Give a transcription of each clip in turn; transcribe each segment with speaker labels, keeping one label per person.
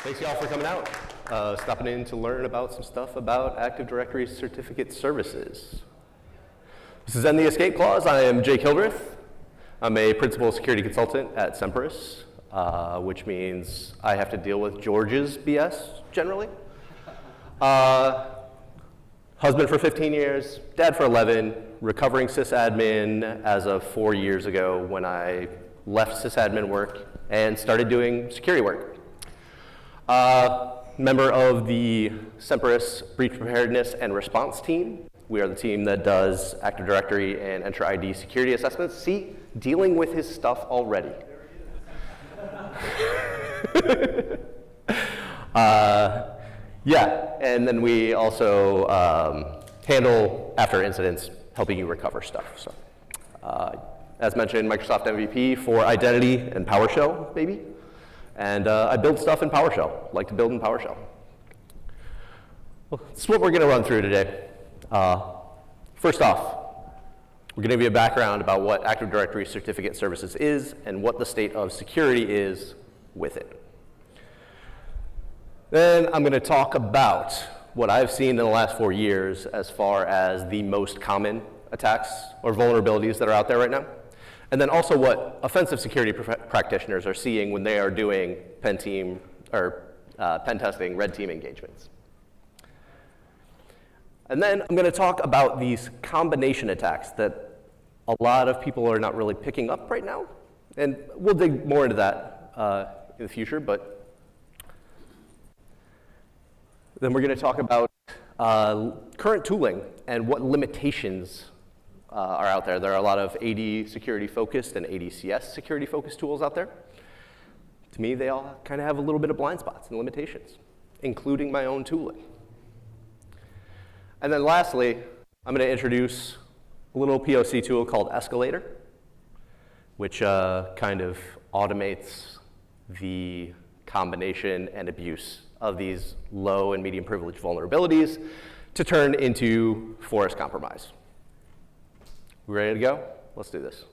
Speaker 1: Thanks y'all for coming out. Stopping in to learn about some stuff about Active Directory certificate services. This is End the Escape Clause. I am Jake Hildreth. I'm a principal security consultant at Semperis, which means I have to deal with George's BS generally. Husband for 15 years, dad for 11, recovering sysadmin as of 4 years ago when I left sysadmin work and started doing security work. Member of the Semperis Breach Preparedness and Response team. We are the team that does Active Directory and Enter ID security assessments. See, dealing with his stuff already. Yeah, and then we also handle after incidents, helping you recover stuff. So, as mentioned, Microsoft MVP for identity and PowerShell, baby. And I build stuff in PowerShell, like to build in PowerShell. Well, this is what we're going to run through today. First off, we're going to give you a background about what Active Directory Certificate Services is and what the state of security is with it. Then I'm going to talk about what I've seen in the last 4 years as far as the most common attacks or vulnerabilities that are out there right now. And then also what offensive security practitioners are seeing when they are doing pen testing, red team engagements. And then I'm going to talk about these combination attacks that a lot of people are not really picking up right now. And we'll dig more into that in the future, but then we're going to talk about current tooling and what limitations are out there. There are a lot of AD security focused and ADCS security focused tools out there. To me, they all kind of have a little bit of blind spots and limitations, including my own tooling. And then lastly, I'm going to introduce a little POC tool called ESCalator, which kind of automates the combination and abuse of these low and medium privilege vulnerabilities to turn into forest compromise. We ready to go? Let's do this.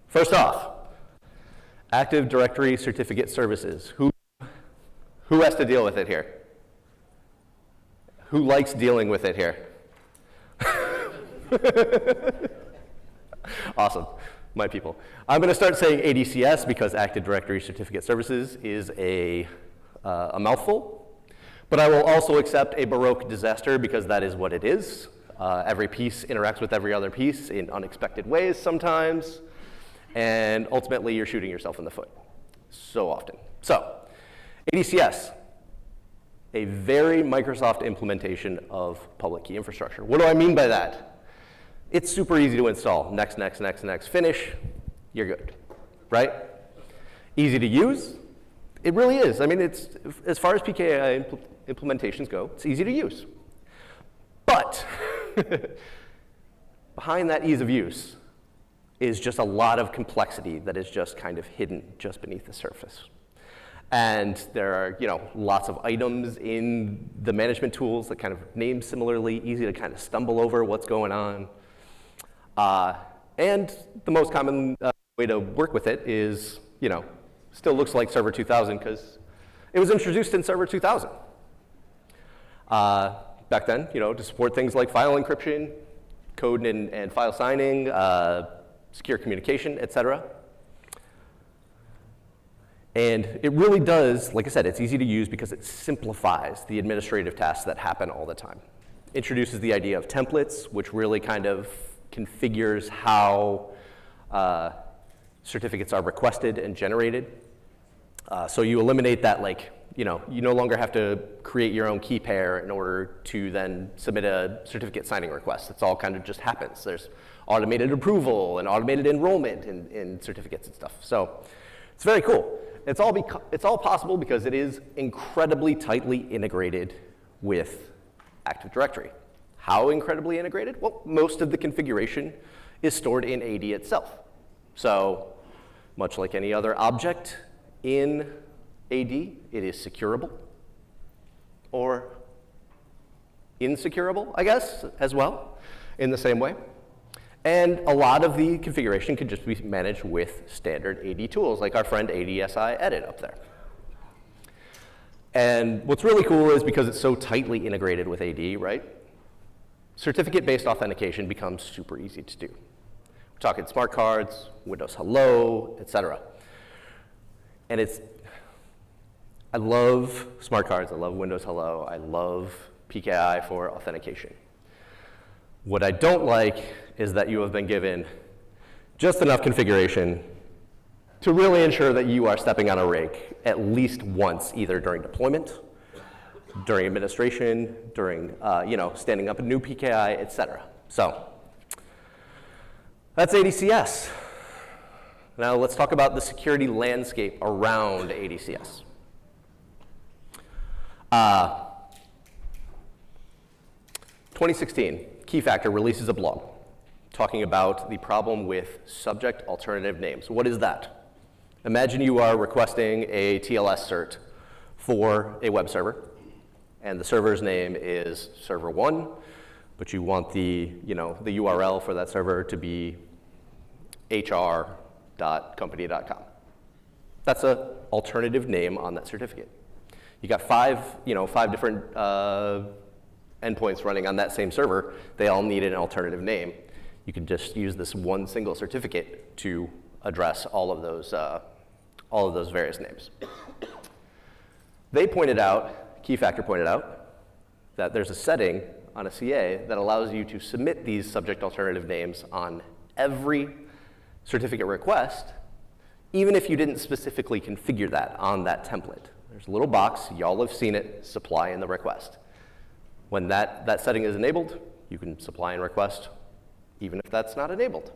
Speaker 1: First off, Active Directory Certificate Services. Who has to deal with it here? Who likes dealing with it here? Awesome, my people. I'm going to start saying ADCS because Active Directory Certificate Services is a mouthful, but I will also accept a Baroque disaster because that is what it is. Every piece interacts with every other piece in unexpected ways sometimes, and ultimately you're shooting yourself in the foot so often. So, ADCS, a very Microsoft implementation of public key infrastructure. What do I mean by that? It's super easy to install. Next, next, next, next, finish, you're good, right? Easy to use. It really is. I mean, it's, as far as PKI implementations go, it's easy to use. But behind that ease of use is just a lot of complexity that is just kind of hidden just beneath the surface. And there are, lots of items in the management tools that kind of name similarly, easy to kind of stumble over what's going on. And the most common way to work with it is, still looks like Server 2000 because it was introduced in Server 2000. Back then, to support things like file encryption, code and file signing, secure communication, et cetera. And it really does, like I said, it's easy to use because it simplifies the administrative tasks that happen all the time. Introduces the idea of templates, which really kind of configures how certificates are requested and generated. So you eliminate that, you no longer have to create your own key pair in order to then submit a certificate signing request. It's all kind of just happens. There's automated approval and automated enrollment in certificates and stuff. So it's very cool. It's all possible because it is incredibly tightly integrated with Active Directory. How incredibly integrated? Well, most of the configuration is stored in AD itself. So much like any other object in AD, it is securable or insecurable, I guess, as well, in the same way. And a lot of the configuration can just be managed with standard AD tools, like our friend ADSI edit up there. And what's really cool is because it's so tightly integrated with AD, right? Certificate-based authentication becomes super easy to do. We're talking smart cards, Windows Hello, et cetera. And I love smart cards, I love Windows Hello, I love PKI for authentication. What I don't like is that you have been given just enough configuration to really ensure that you are stepping on a rake at least once, either during deployment, during administration, during standing up a new PKI, et cetera. So that's ADCS. Now let's talk about the security landscape around ADCS. 2016, Keyfactor releases a blog talking about the problem with subject alternative names. What is that? Imagine you are requesting a TLS cert for a web server, and the server's name is server 1, but you want the URL for that server to be hr.company.com. That's an alternative name on that certificate. You got five different endpoints running on that same server. They all need an alternative name. You can just use this one single certificate to address all of those various names. Keyfactor pointed out, that there's a setting on a CA that allows you to submit these subject alternative names on every certificate request, even if you didn't specifically configure that on that template. There's a little box, y'all have seen it, supply in the request. When that setting is enabled, you can supply and request, even if that's not enabled.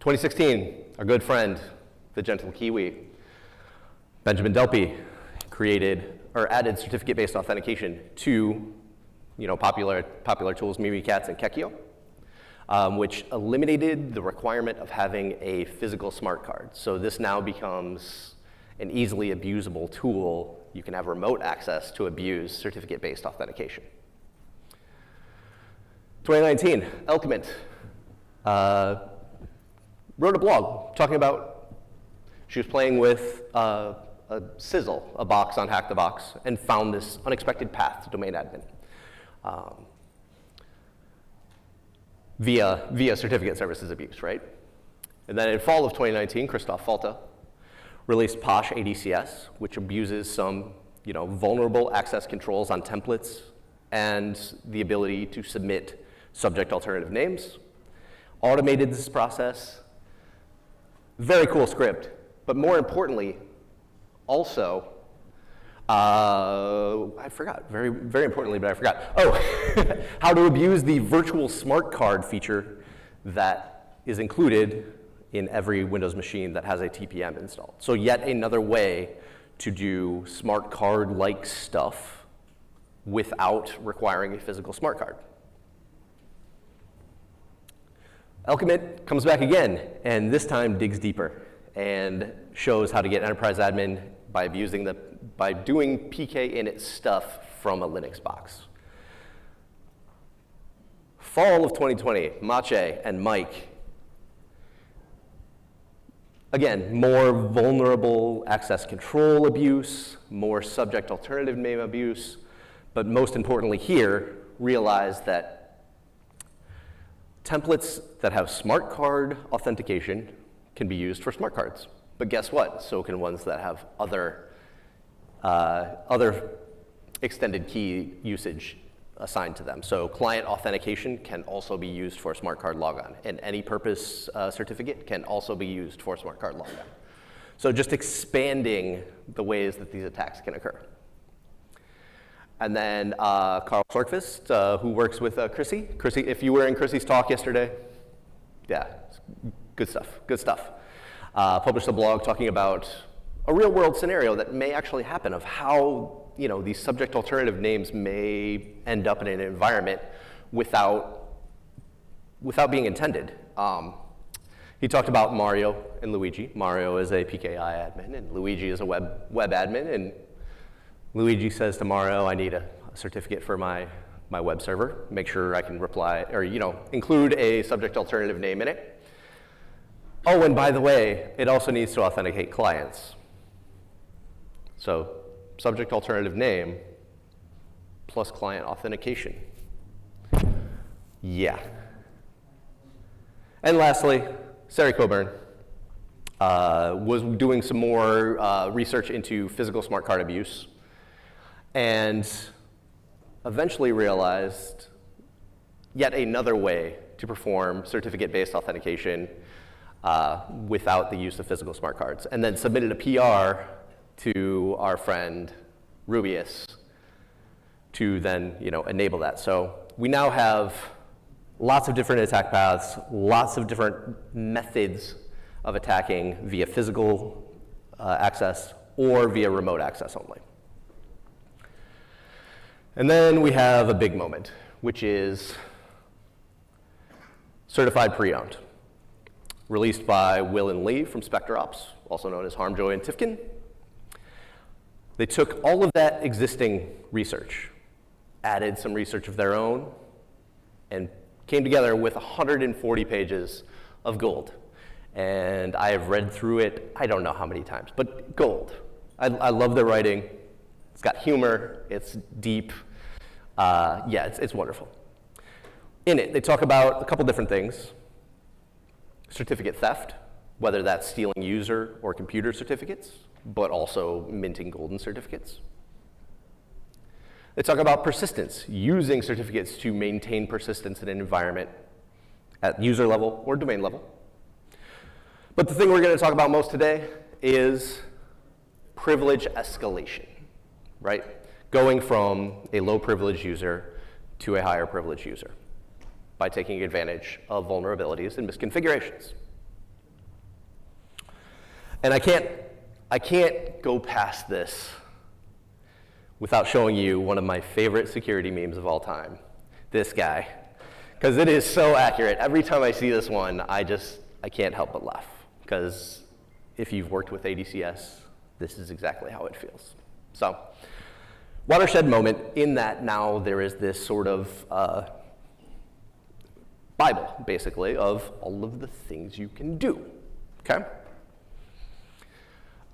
Speaker 1: 2016, our good friend, the gentle Kiwi, Benjamin Delpy, added certificate-based authentication to popular tools, Mimikatz and Kekio, which eliminated the requirement of having a physical smart card. So this now becomes an easily abusable tool. You can have remote access to abuse certificate-based authentication. 2019, Elkiment wrote a blog talking about she was playing with a sizzle, a box on Hack the Box, and found this unexpected path to domain admin via certificate services abuse, right? And then in fall of 2019, Christoph Falta released Posh ADCS, which abuses some vulnerable access controls on templates and the ability to submit subject alternative names. Automated this process. Very cool script, but more importantly, also, I forgot, very, very importantly, but I forgot. Oh, how to abuse the virtual smart card feature that is included in every Windows machine that has a TPM installed. So yet another way to do smart card-like stuff without requiring a physical smart card. Elkiment comes back again, and this time digs deeper and shows how to get enterprise admin by doing PK init stuff from a Linux box. Fall of 2020, Mache and Mike. Again, more vulnerable access control abuse, more subject alternative name abuse, but most importantly here, realize that templates that have smart card authentication can be used for smart cards. But guess what? So can ones that have other extended key usage assigned to them. So client authentication can also be used for smart card logon, and any purpose certificate can also be used for smart card logon. So just expanding the ways that these attacks can occur. And then Carl Sorkvist, who works with Chrissy. Chrissy, if you were in Chrissy's talk yesterday, yeah, good stuff, good stuff. Published a blog talking about a real world scenario that may actually happen of how these subject alternative names may end up in an environment without being intended. He talked about Mario and Luigi. Mario is a PKI admin, and Luigi is a web admin. And Luigi says to Mario, I need a certificate for my web server. Make sure I can reply, or include a subject alternative name in it. Oh, and by the way, it also needs to authenticate clients. So subject alternative name plus client authentication. Yeah. And lastly, Sari Coburn was doing some more research into physical smart card abuse and eventually realized yet another way to perform certificate-based authentication without the use of physical smart cards, and then submitted a PR to our friend Rubius to then enable that. So we now have lots of different attack paths, lots of different methods of attacking via physical access or via remote access only. And then we have a big moment, which is Certified Pre-Owned, released by Will and Lee from SpectreOps, also known as Harmjoy and Tifkin. They took all of that existing research, added some research of their own, and came together with 140 pages of gold. And I have read through it, I don't know how many times, but gold. I love their writing. It's got humor, it's deep. Yeah, it's wonderful. In it, they talk about a couple different things. Certificate theft, whether that's stealing user or computer certificates, but also minting golden certificates. They talk about persistence, using certificates to maintain persistence in an environment at user level or domain level. But the thing we're going to talk about most today is privilege escalation, right? Going from a low privilege user to a higher privilege user by taking advantage of vulnerabilities and misconfigurations. And I can't go past this without showing you one of my favorite security memes of all time, this guy, because it is so accurate. Every time I see this one, I can't help but laugh, because if you've worked with ADCS, this is exactly how it feels. So, watershed moment in that now there is this sort of Bible, basically, of all of the things you can do, okay?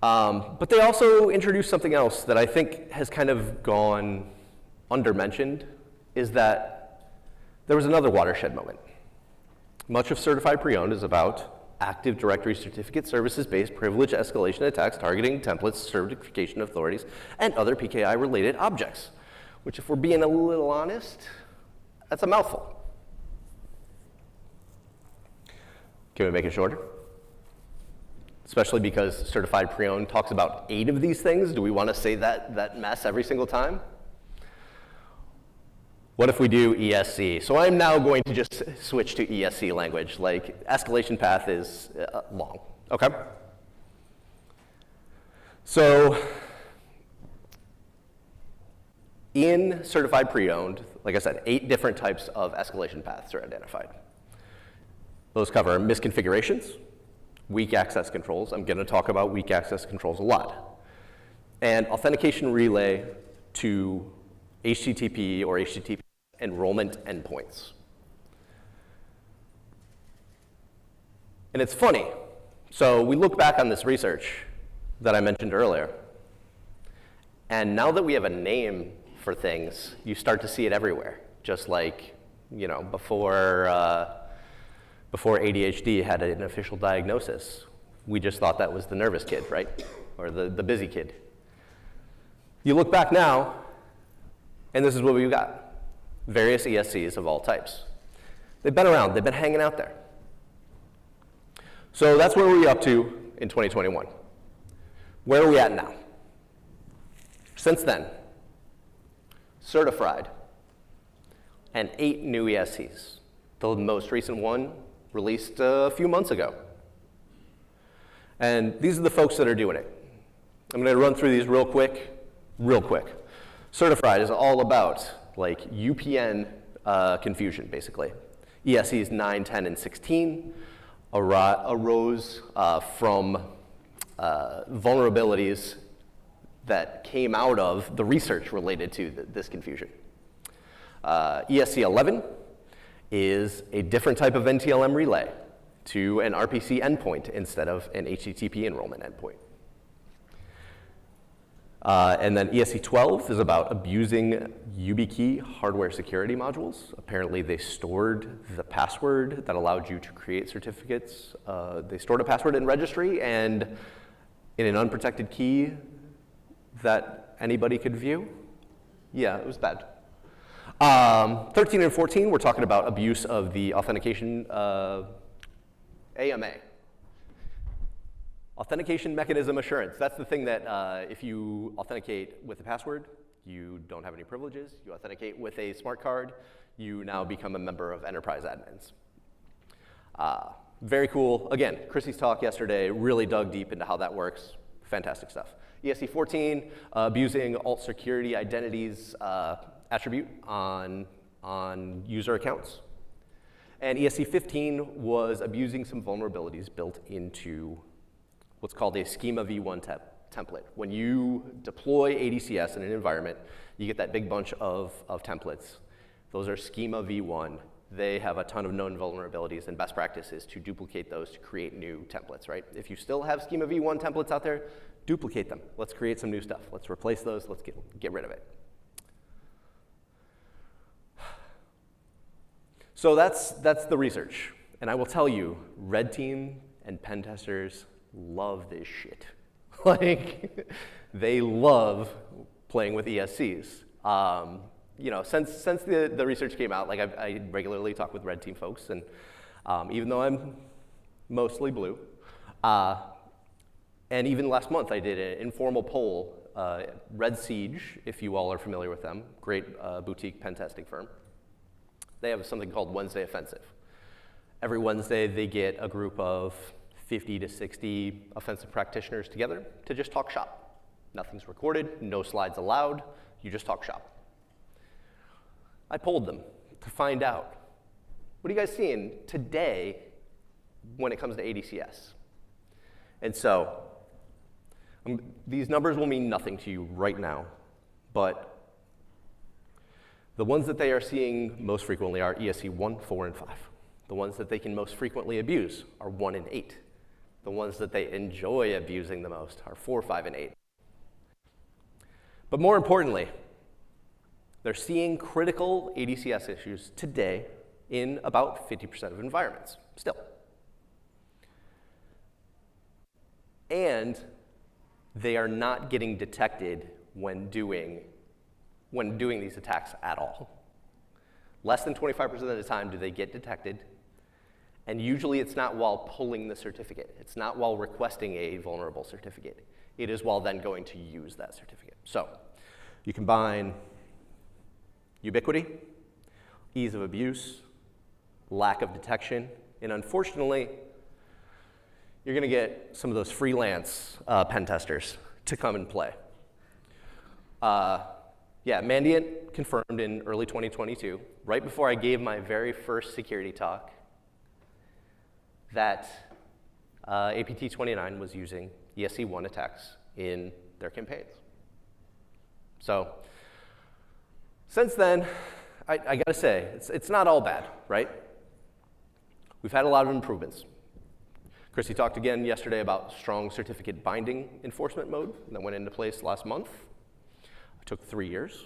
Speaker 1: But they also introduced something else that I think has kind of gone undermentioned, is that there was another watershed moment. Much of Certified Pre-Owned is about Active Directory Certificate Services-based privilege escalation attacks targeting templates, certification authorities, and other PKI-related objects, which, if we're being a little honest, that's a mouthful. Can we make it shorter? Especially because Certified Pre-Owned talks about 8 of these things. Do we want to say that mess every single time? What if we do ESC? So I'm now going to just switch to ESC language. Like, escalation path is long, okay? So in Certified Pre-Owned, like I said, 8 different types of escalation paths are identified. Those cover misconfigurations, weak access controls. I'm going to talk about weak access controls a lot. And authentication relay to HTTP or HTTP enrollment endpoints. And it's funny. So we look back on this research that I mentioned earlier. And now that we have a name for things, you start to see it everywhere. Just like, before ADHD had an official diagnosis, we just thought that was the nervous kid, right? Or the busy kid. You look back now, and this is what we've got. Various ESCs of all types. They've been around, they've been hanging out there. So that's where we're up to in 2021. Where are we at now? Since then, certified, and 8 new ESCs. The most recent one released a few months ago. And these are the folks that are doing it. I'm going to run through these real quick. Certified is all about like UPN confusion, basically. ESCs 9, 10, and 16 arose from vulnerabilities that came out of the research related to this confusion. ESC 11 is a different type of NTLM relay to an RPC endpoint instead of an HTTP enrollment endpoint. And then ESC 12 is about abusing YubiKey hardware security modules. Apparently they stored the password that allowed you to create certificates. They stored a password in registry and in an unprotected key that anybody could view. Yeah, it was bad. 13 and 14, we're talking about abuse of the authentication AMA. Authentication mechanism assurance. That's the thing that if you authenticate with a password, you don't have any privileges. You authenticate with a smart card, you now become a member of enterprise admins. Very cool. Again, Chrissy's talk yesterday really dug deep into how that works. Fantastic stuff. ESC 14, abusing alt security identities attribute on user accounts. And ESC 15 was abusing some vulnerabilities built into what's called a schema v1 template. When you deploy ADCS in an environment, you get that big bunch of templates. Those are schema v1. They have a ton of known vulnerabilities, and best practice is to duplicate those to create new templates, right? If you still have schema v1 templates out there, duplicate them. Let's create some new stuff. Let's replace those. Let's get rid of it. So that's the research. And I will tell you, red team and pen testers love this shit. Like, they love playing with ESCs. You know, since the research came out, like I regularly talk with red team folks, and even though I'm mostly blue, and even last month I did an informal poll, Red Siege, if you all are familiar with them, great boutique pen testing firm. They have something called Wednesday Offensive. Every Wednesday they get a group of 50 to 60 offensive practitioners together to just talk shop. Nothing's recorded, no slides allowed, you just talk shop. I polled them to find out, what are you guys seeing today when it comes to ADCS? And so, these numbers will mean nothing to you right now, but the ones that they are seeing most frequently are ESC 1, 4, and 5. The ones that they can most frequently abuse are 1 and 8. The ones that they enjoy abusing the most are 4, 5, and 8. But more importantly, they're seeing critical ADCS issues today in about 50% of environments, still. And they are not getting detected when doing these attacks at all. Less than 25% of the time do they get detected, and usually it's not while pulling the certificate. It's not while requesting a vulnerable certificate. It is while then going to use that certificate. So you combine ubiquity, ease of abuse, lack of detection, and unfortunately, you're going to get some of those freelance pen testers to come and play. Yeah, Mandiant confirmed in early 2022, right before I gave my very first security talk, that APT 29 was using ESC1 attacks in their campaigns. So since then, I gotta say, it's not all bad, right? We've had a lot of improvements. Chrissy talked again yesterday about strong certificate binding enforcement mode that went into place last month. It took 3 years.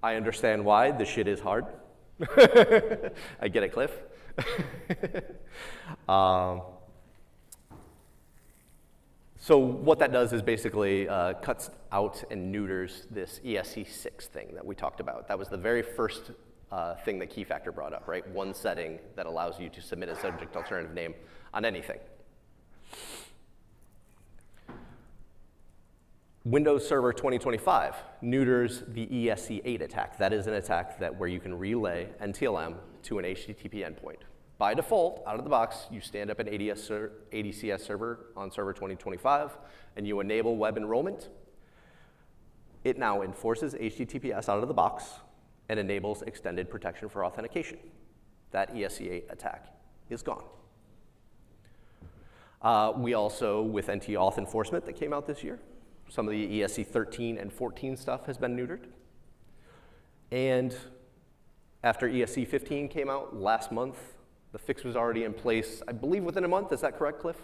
Speaker 1: I understand why. This shit is hard. I get it, Cliff. So what that does is basically cuts out and neuters this ESC6 thing that we talked about. That was the very first thing that Key Factor brought up, right? One setting that allows you to submit a subject alternative name on anything. Windows Server 2025 neuters the ESC8 attack. That is an attack where you can relay NTLM to an HTTP endpoint. By default, out of the box, you stand up an ADCS server on Server 2025, and you enable web enrollment. It now enforces HTTPS out of the box and enables extended protection for authentication. That ESC8 attack is gone. We also, with NT-auth enforcement that came out this year, some of the ESC 13 and 14 stuff has been neutered. And after ESC 15 came out last month, the fix was already in place, I believe within a month. Is that correct, Cliff?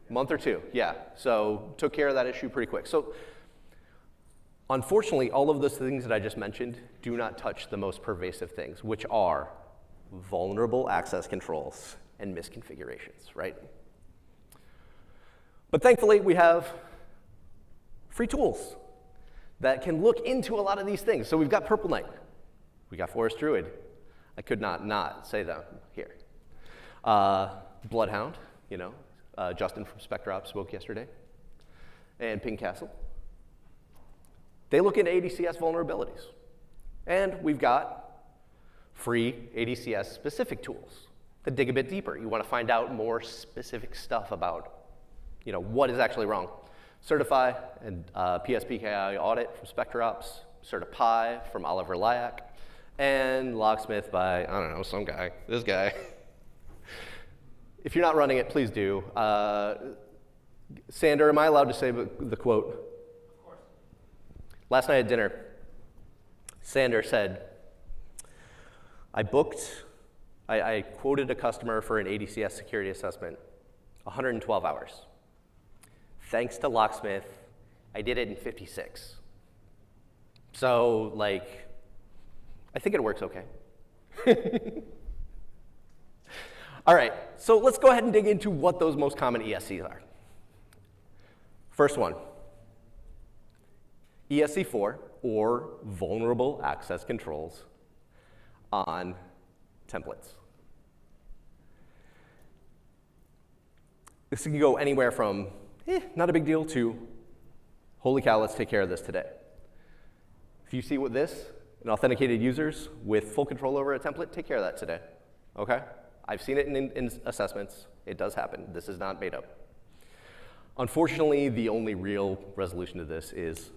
Speaker 1: Month or two, yeah. So took care of that issue pretty quick. So Unfortunately, all of those things that I just mentioned do not touch the most pervasive things, which are vulnerable access controls and misconfigurations, right? But thankfully, we have free tools that can look into a lot of these things. So we've got Purple Knight. We got Forest Druid. I could not say them here. Bloodhound, you know, Justin from SpectreOps spoke yesterday. And Ping Castle. They look into ADCS vulnerabilities. And we've got free ADCS specific tools that dig a bit deeper. You want to find out more specific stuff about, you know, what is actually wrong. Certify and PSPKI audit from SpectreOps, Certipy from Oliver Lyack, and Locksmith by, I don't know, some guy, this guy. If you're not running it, please do. Sander, am I allowed to say the quote?
Speaker 2: Of course.
Speaker 1: Last night at dinner, Sander said, I quoted a customer for an ADCS security assessment, 112 hours. Thanks to Locksmith, I did it in 56. So, like, I think it works okay. All right, so let's go ahead and dig into what those most common ESCs are. First one, ESC4, or vulnerable access controls on templates. This can go anywhere from, not a big deal, to, holy cow, let's take care of this today. If you see what this, and authenticated users with full control over a template, take care of that today, okay? I've seen it in assessments. It does happen. This is not made up. Unfortunately, the only real resolution to this is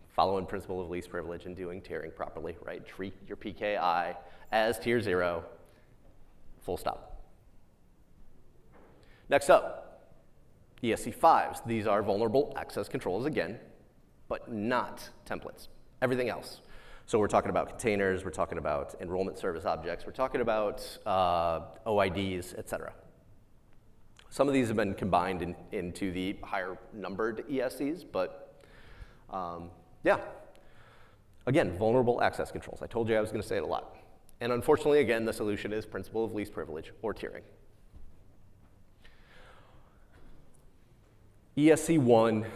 Speaker 1: following principle of least privilege and doing tiering properly, right? Treat your PKI as tier 0, full stop. Next up, ESC5s. These are vulnerable access controls again, but not templates, everything else. So we're talking about containers, we're talking about enrollment service objects, we're talking about OIDs, et cetera. Some of these have been combined into the higher numbered ESCs, but yeah. Again, vulnerable access controls. I told you I was going to say it a lot. And unfortunately, again, the solution is principle of least privilege or tiering. ESC1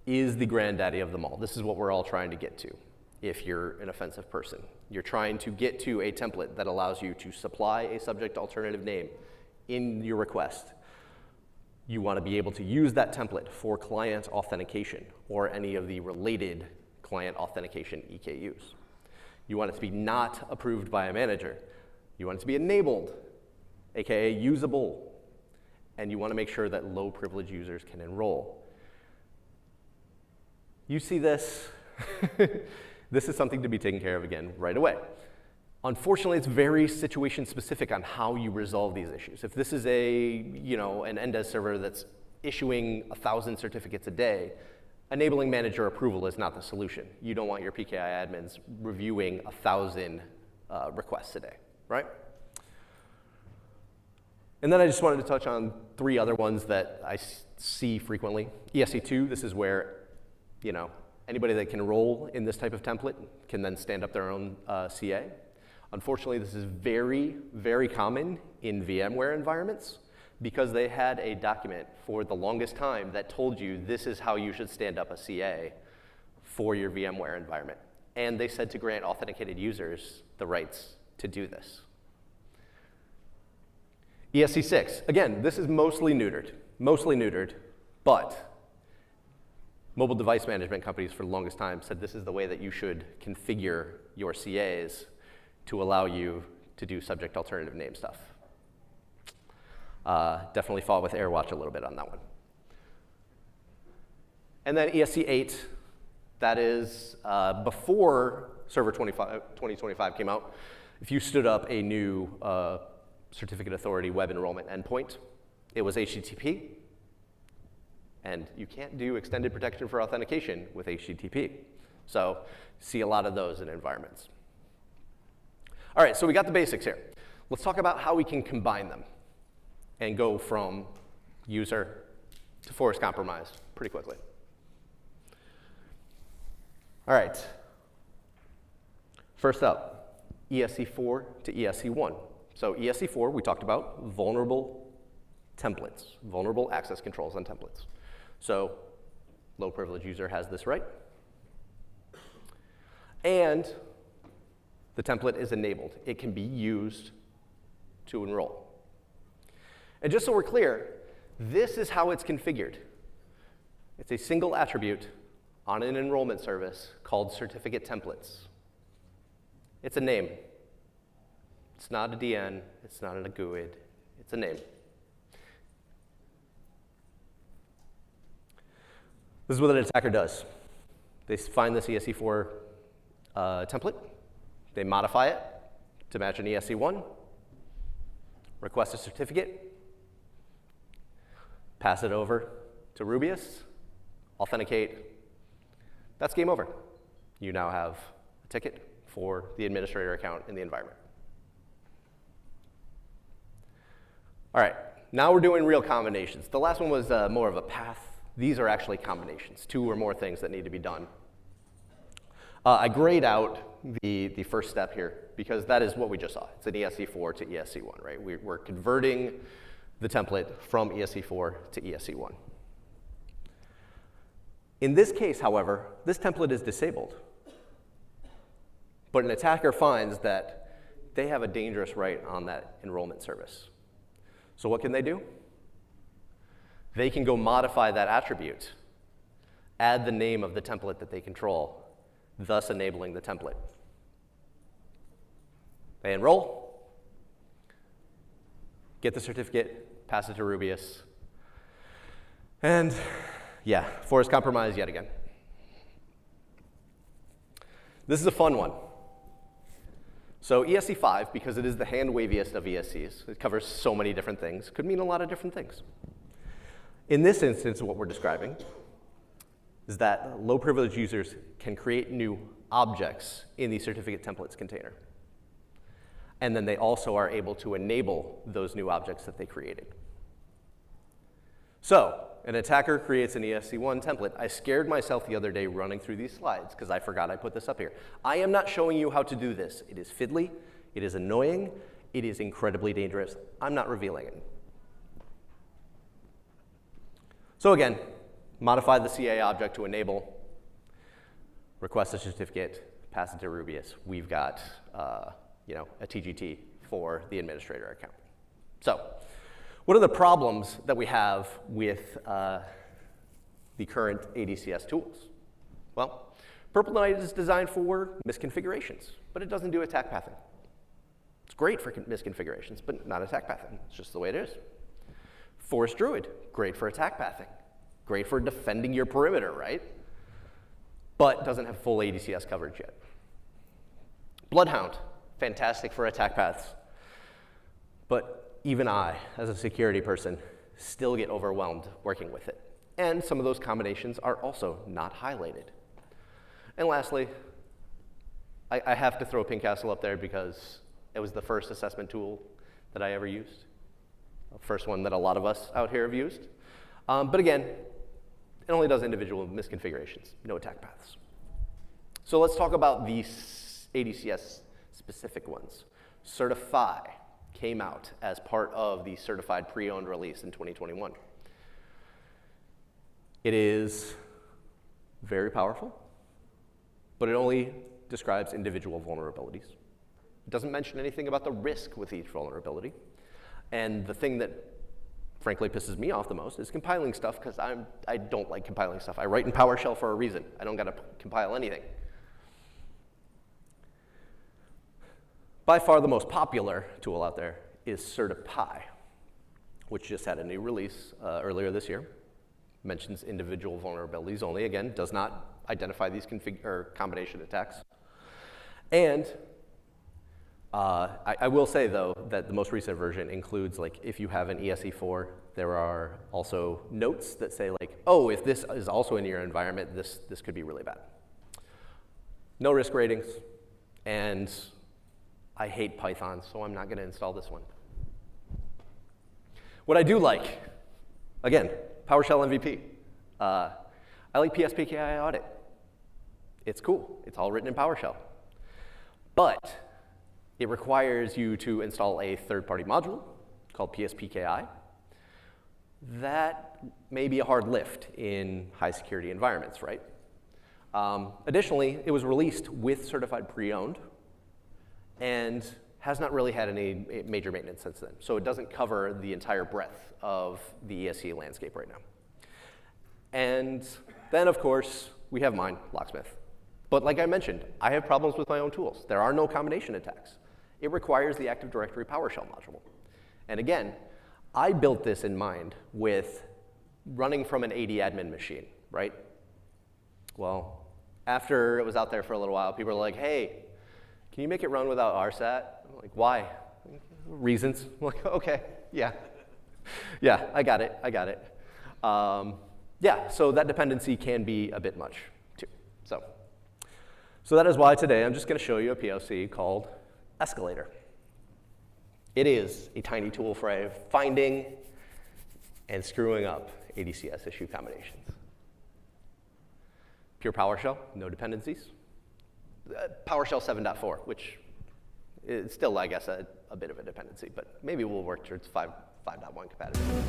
Speaker 1: is the granddaddy of them all. This is what we're all trying to get to. If you're an offensive person, you're trying to get to a template that allows you to supply a subject alternative name in your request. You want to be able to use that template for client authentication or any of the related client authentication EKUs. You want it to be not approved by a manager. You want it to be enabled, aka usable. And you want to make sure that low privilege users can enroll. You see this. This is something to be taken care of again right away. Unfortunately, it's very situation specific on how you resolve these issues. If this is an NDES server that's issuing 1,000 certificates a day, enabling manager approval is not the solution. You don't want your PKI admins reviewing 1,000 requests a day, right? And then I just wanted to touch on 3 other ones that I see frequently. ESC2, this is where, anybody that can enroll in this type of template can then stand up their own CA. Unfortunately, this is very, very common in VMware environments because they had a document for the longest time that told you this is how you should stand up a CA for your VMware environment. And they said to grant authenticated users the rights to do this. ESC6, again, this is mostly neutered, but mobile device management companies for the longest time said this is the way that you should configure your CAs to allow you to do subject alternative name stuff. Definitely fought with AirWatch a little bit on that one. And then ESC8, that is before Server 2025 came out. If you stood up a new certificate authority web enrollment endpoint, it was HTTP. And you can't do extended protection for authentication with HTTP. So see a lot of those in environments. All right, so we got the basics here. Let's talk about how we can combine them and go from user to force compromise pretty quickly. All right. First up, ESC4 to ESC1. So ESC4, we talked about vulnerable templates, vulnerable access controls on templates. So low privilege user has this right. And the template is enabled. It can be used to enroll. And just so we're clear, this is how it's configured. It's a single attribute on an enrollment service called certificate templates. It's a name. It's not a DN. It's not a GUID. It's a name. This is what an attacker does. They find this ESC4 template. They modify it to match an ESC1, request a certificate, pass it over to Rubius, authenticate. That's game over. You now have a ticket for the administrator account in the environment. All right, now we're doing real combinations. The last one was more of a path. These are actually combinations, 2 or more things that need to be done. I grayed out the first step here because that is what we just saw. It's an ESC4 to ESC1, right? We're converting the template from ESC4 to ESC1. In this case, however, this template is disabled. But an attacker finds that they have a dangerous right on that enrollment service. So what can they do? They can go modify that attribute, add the name of the template that they control, thus enabling the template. They enroll, get the certificate, pass it to Rubius, and yeah, force compromise yet again. This is a fun one. So ESC5, because it is the hand-waviest of ESCs, it covers so many different things, could mean a lot of different things. In this instance, what we're describing is that low privilege users can create new objects in the certificate templates container. And then they also are able to enable those new objects that they created. So an attacker creates an ESC1 template. I scared myself the other day running through these slides because I forgot I put this up here. I am not showing you how to do this. It is fiddly, it is annoying, it is incredibly dangerous. I'm not revealing it. So again, modify the CA object to enable, request a certificate, pass it to Rubius. We've got a TGT for the administrator account. So what are the problems that we have with the current ADCS tools? Well, Purple Knight is designed for misconfigurations, but it doesn't do attack pathing. It's great for misconfigurations, but not attack pathing. It's just the way it is. Forest Druid, great for attack pathing. Great for defending your perimeter, right? But doesn't have full ADCS coverage yet. Bloodhound, fantastic for attack paths. But even I, as a security person, still get overwhelmed working with it. And some of those combinations are also not highlighted. And lastly, I have to throw Pinkcastle up there because it was the first assessment tool that I ever used. The first one that a lot of us out here have used. But again, it only does individual misconfigurations, no attack paths. So let's talk about these ADCS specific ones. Certify came out as part of the certified pre-owned release in 2021. It is very powerful, but it only describes individual vulnerabilities. It doesn't mention anything about the risk with each vulnerability. And the thing that frankly pisses me off the most is compiling stuff, because I don't like compiling stuff. I write in PowerShell for a reason. I don't got to compile anything. By far the most popular tool out there is Certify, which just had a new release earlier this year. Mentions individual vulnerabilities only. Again, does not identify these combination attacks. And I will say, though, that the most recent version includes, like, if you have an ESC4, there are also notes that say, like, oh, if this is also in your environment, this could be really bad. No risk ratings, and I hate Python, so I'm not going to install this one. What I do like, again, PowerShell MVP. I like PSPKI audit. It's cool. It's all written in PowerShell. But it requires you to install a third-party module called PSPKI. That may be a hard lift in high-security environments, right? Additionally, it was released with certified pre-owned and has not really had any major maintenance since then. So it doesn't cover the entire breadth of the ESC landscape right now. And then, of course, we have mine, Locksmith. But like I mentioned, I have problems with my own tools. There are no combination attacks. It requires the Active Directory PowerShell module. And again, I built this in mind with running from an AD admin machine, right? Well, after it was out there for a little while, people were like, hey, can you make it run without RSAT? I'm like, why? Reasons. I'm like, okay, yeah. Yeah, I got it. Yeah, so that dependency can be a bit much, too. So that is why today I'm just going to show you a POC called ESCalator. It is a tiny tool for finding and screwing up ADCS issue combinations. Pure PowerShell, no dependencies. PowerShell 7.4, which is still, I guess, a bit of a dependency, but maybe we'll work towards 5.1 compatibility.